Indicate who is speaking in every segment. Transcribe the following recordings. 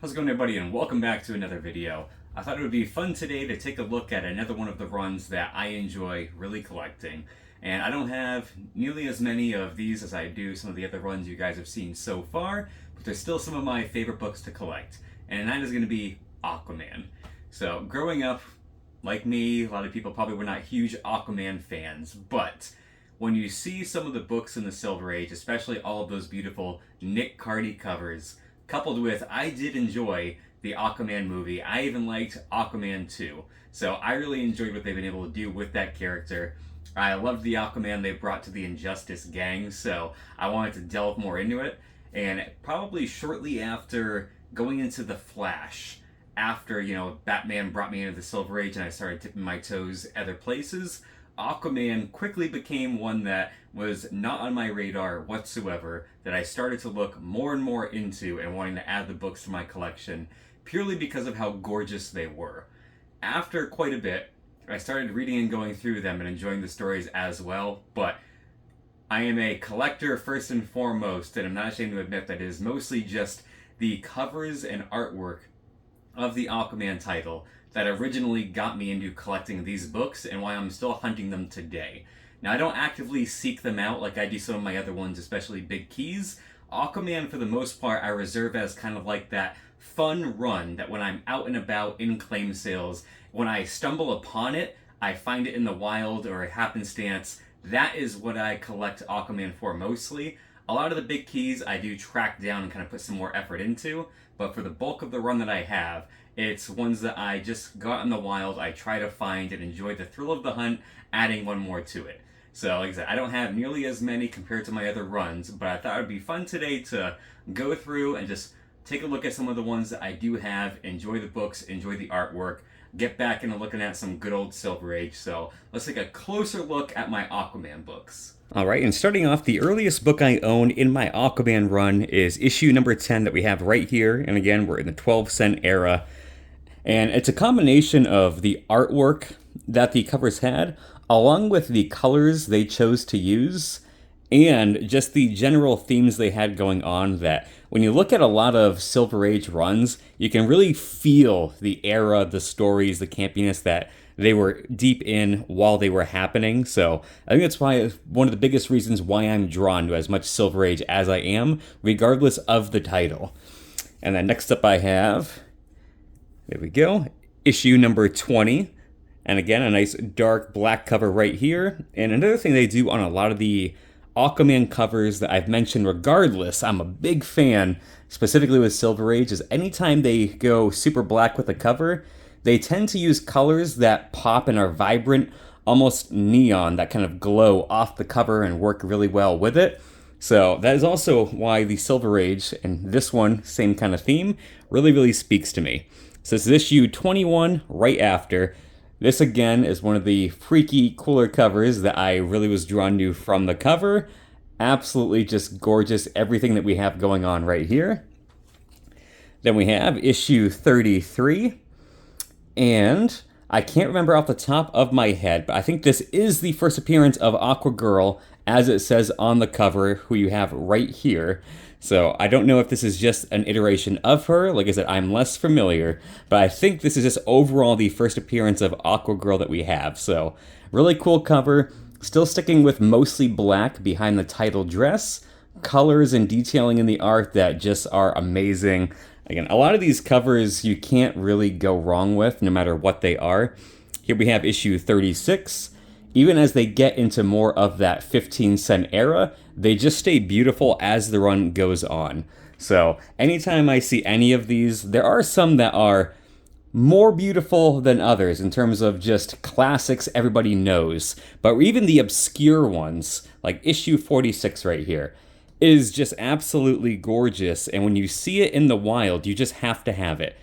Speaker 1: How's it going, everybody, and welcome back to another video. I thought it would be fun today to take a look at another one of the runs that I enjoy really collecting. And I don't have nearly as many of these as I do some of the other runs you guys have seen so far, but there's still some of my favorite books to collect. And that is going to be Aquaman. So, growing up, like me, a lot of people probably were not huge Aquaman fans, but when you see some of the books in the Silver Age, especially all of those beautiful Nick Cardy covers, coupled with, I did enjoy the Aquaman movie. I even liked Aquaman 2. So I really enjoyed what they've been able to do with that character. I loved the Aquaman they brought to the Injustice gang, so I wanted to delve more into it. And probably shortly after going into The Flash, after, Batman brought me into the Silver Age and I started dipping my toes other places, Aquaman quickly became one that was not on my radar whatsoever, that I started to look more and more into and wanting to add the books to my collection purely because of how gorgeous they were. After quite a bit, I started reading and going through them and enjoying the stories as well, but I am a collector first and foremost, and I'm not ashamed to admit that it is mostly just the covers and artwork of the Aquaman title that originally got me into collecting these books and why I'm still hunting them today. Now, I don't actively seek them out like I do some of my other ones, especially Big Keys. Aquaman, for the most part, I reserve as kind of like that fun run that when I'm out and about in claim sales, when I stumble upon it, I find it in the wild or a happenstance. That is what I collect Aquaman for mostly. A lot of the Big Keys I do track down and kind of put some more effort into, but for the bulk of the run that I have, it's ones that I just go out in the wild, I try to find and enjoy the thrill of the hunt, adding one more to it. So, like I said, I don't have nearly as many compared to my other runs, but I thought it would be fun today to go through and just take a look at some of the ones that I do have, enjoy the books, enjoy the artwork, get back into looking at some good old Silver Age. So, let's take a closer look at my Aquaman books. Alright, and starting off, the earliest book I own in my Aquaman run is issue number 10 that we have right here, and again, we're in the 12-cent era. And it's a combination of the artwork that the covers had, along with the colors they chose to use, and just the general themes they had going on that when you look at a lot of Silver Age runs, you can really feel the era, the stories, the campiness that they were deep in while they were happening. So I think that's why one of the biggest reasons why I'm drawn to as much Silver Age as I am, regardless of the title. And then next up I have, there we go, issue number 20. And again, a nice dark black cover right here. And another thing they do on a lot of the Aquaman covers that I've mentioned regardless, I'm a big fan, specifically with Silver Age, is anytime they go super black with the cover, they tend to use colors that pop and are vibrant, almost neon, that kind of glow off the cover and work really well with it. So that is also why the Silver Age, and this one, same kind of theme, really speaks to me. So this is issue 21, right after. This again is one of the freaky, cooler covers that I really was drawn to from the cover. Absolutely just gorgeous, everything that we have going on right here. Then we have issue 33. And I can't remember off the top of my head, but I think this is the first appearance of Aquagirl, as it says on the cover, who you have right here. So I don't know if this is just an iteration of her. Like I said, I'm less familiar, but I think this is just overall the first appearance of Aquagirl that we have. So really cool cover, still sticking with mostly black behind the title dress, colors and detailing in the art that just are amazing. Again, a lot of these covers you can't really go wrong with, no matter what they are. Here we have issue 36. Even as they get into more of that 15-cent era, they just stay beautiful as the run goes on. So anytime I see any of these, there are some that are more beautiful than others in terms of just classics everybody knows. But even the obscure ones, like issue 46 right here, is just absolutely gorgeous, and when you see it in the wild, you just have to have it.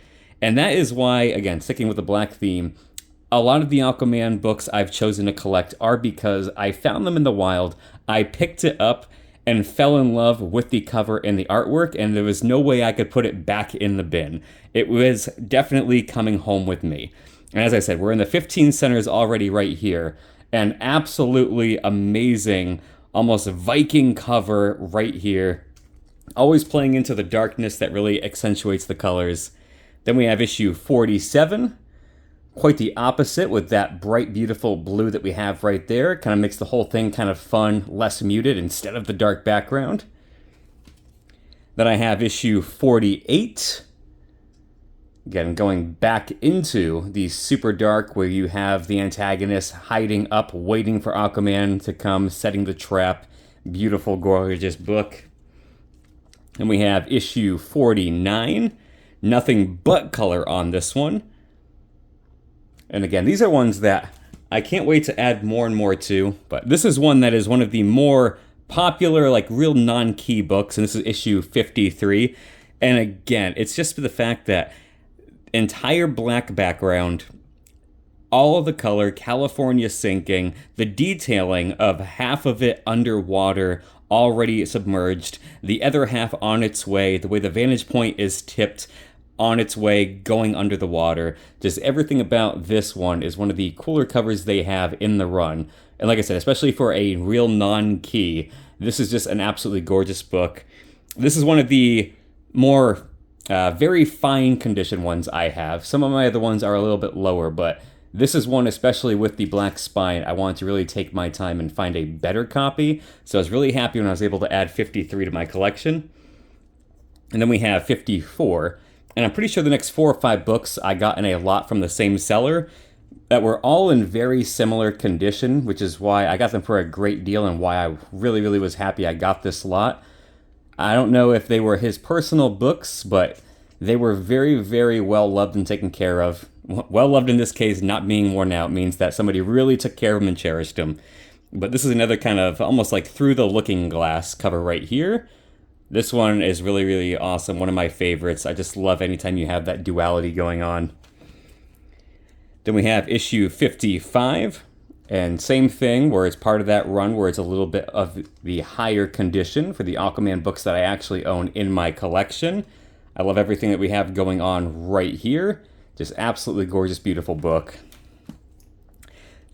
Speaker 1: And that is why, again, sticking with the black theme, a lot of the Aquaman books I've chosen to collect are because I found them in the wild, I picked it up, and fell in love with the cover and the artwork, and there was no way I could put it back in the bin. It was definitely coming home with me. And as I said, we're in the 15 centers already right here, and absolutely amazing, almost Viking cover right here. always playing into the darkness that really accentuates the colors. Then we have issue 47. Quite the opposite with that bright, beautiful blue that we have right there. Kind of makes the whole thing kind of fun, less muted instead of the dark background. Then I have issue 48. Again, going back into the super dark where you have the antagonist hiding up, waiting for Aquaman to come, setting the trap. Beautiful, gorgeous book. And we have issue 49. Nothing but color on this one. And again, these are ones that I can't wait to add more and more to, but this is one that is one of the more popular, like real non-key books, and this is issue 53. And again, it's just the fact that entire black background, all of the color, California sinking, the detailing of half of it underwater, already submerged, the other half on its way, the way the vantage point is tipped, on its way, going under the water. Just everything about this one is one of the cooler covers they have in the run. And like I said, especially for a real non-key, this is just an absolutely gorgeous book. This is one of the more very fine condition ones I have. Some of my other ones are a little bit lower, but this is one, especially with the black spine, I wanted to really take my time and find a better copy. So I was really happy when I was able to add 53 to my collection. And then we have 54. And I'm pretty sure the next 4 or 5 books I got in a lot from the same seller that were all in very similar condition, which is why I got them for a great deal and why I really, really was happy I got this lot. I don't know if they were his personal books, but they were very, very well loved and taken care of. Well loved in this case, not being worn out, means that somebody really took care of them and cherished them. But this is another kind of almost like through the looking glass cover right here. This one is really, really awesome. One of my favorites. I just love anytime you have that duality going on. Then we have issue 55. And same thing, where it's part of that run where it's a little bit of the higher condition for the Aquaman books that I actually own in my collection. I love everything that we have going on right here. Just absolutely gorgeous, beautiful book.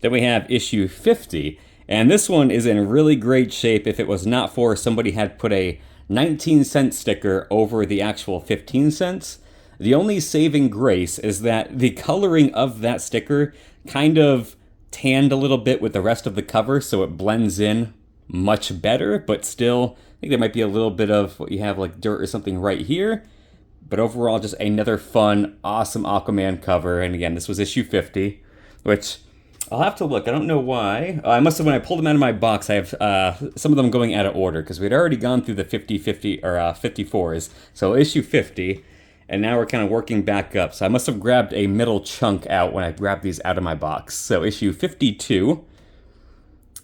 Speaker 1: Then we have issue 50. And this one is in really great shape if it was not for somebody had put a 19-cent sticker over the actual 15 cents. The only saving grace is that the coloring of that sticker kind of tanned a little bit with the rest of the cover, so it blends in much better, but still, I think there might be a little bit of what you have like dirt or something right here. But overall, just another fun, awesome Aquaman cover. And again, this was issue 50, which I'll have to look. I don't know why. I must have, when I pulled them out of my box, I have some of them going out of order because we'd already gone through the 54s. So issue 50, and now we're kind of working back up. So I must have grabbed a middle chunk out when I grabbed these out of my box. So issue 52,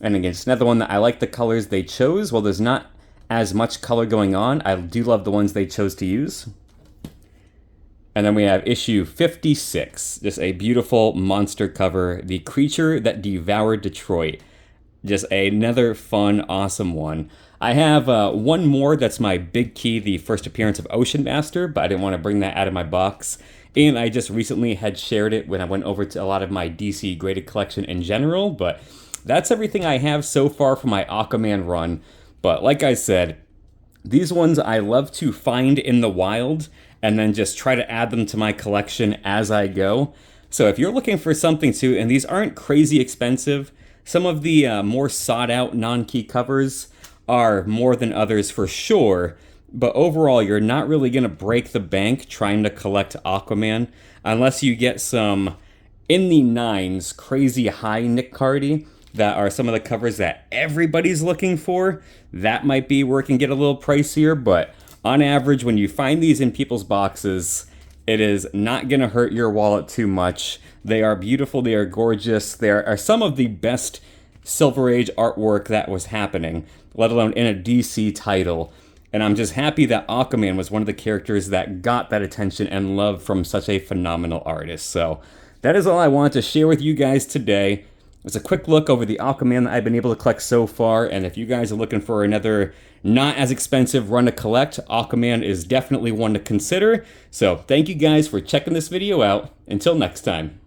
Speaker 1: and again, it's another one that I like the colors they chose. Well, there's not as much color going on. I do love the ones they chose to use. And then we have issue 56, just a beautiful monster cover, The Creature That Devoured Detroit. Just another fun, awesome one. I have one more that's my big key, the first appearance of Ocean Master, but I didn't want to bring that out of my box. And I just recently had shared it when I went over to a lot of my DC graded collection in general, but that's everything I have so far for my Aquaman run. But like I said, these ones I love to find in the wild and then just try to add them to my collection as I go. So if you're looking for something too, and these aren't crazy expensive, some of the more sought out non-key covers are more than others for sure, but overall you're not really gonna break the bank trying to collect Aquaman unless you get some in the 9s crazy high Nick Cardy that are some of the covers that everybody's looking for. That might be where it can get a little pricier, but on average, when you find these in people's boxes, it is not going to hurt your wallet too much. They are beautiful. They are gorgeous. They are some of the best Silver Age artwork that was happening, let alone in a DC title. And I'm just happy that Aquaman was one of the characters that got that attention and love from such a phenomenal artist. So that is all I wanted to share with you guys today. It's a quick look over the Aquaman that I've been able to collect so far, and if you guys are looking for another not as expensive run to collect, Aquaman is definitely one to consider. So thank you guys for checking this video out. Until next time.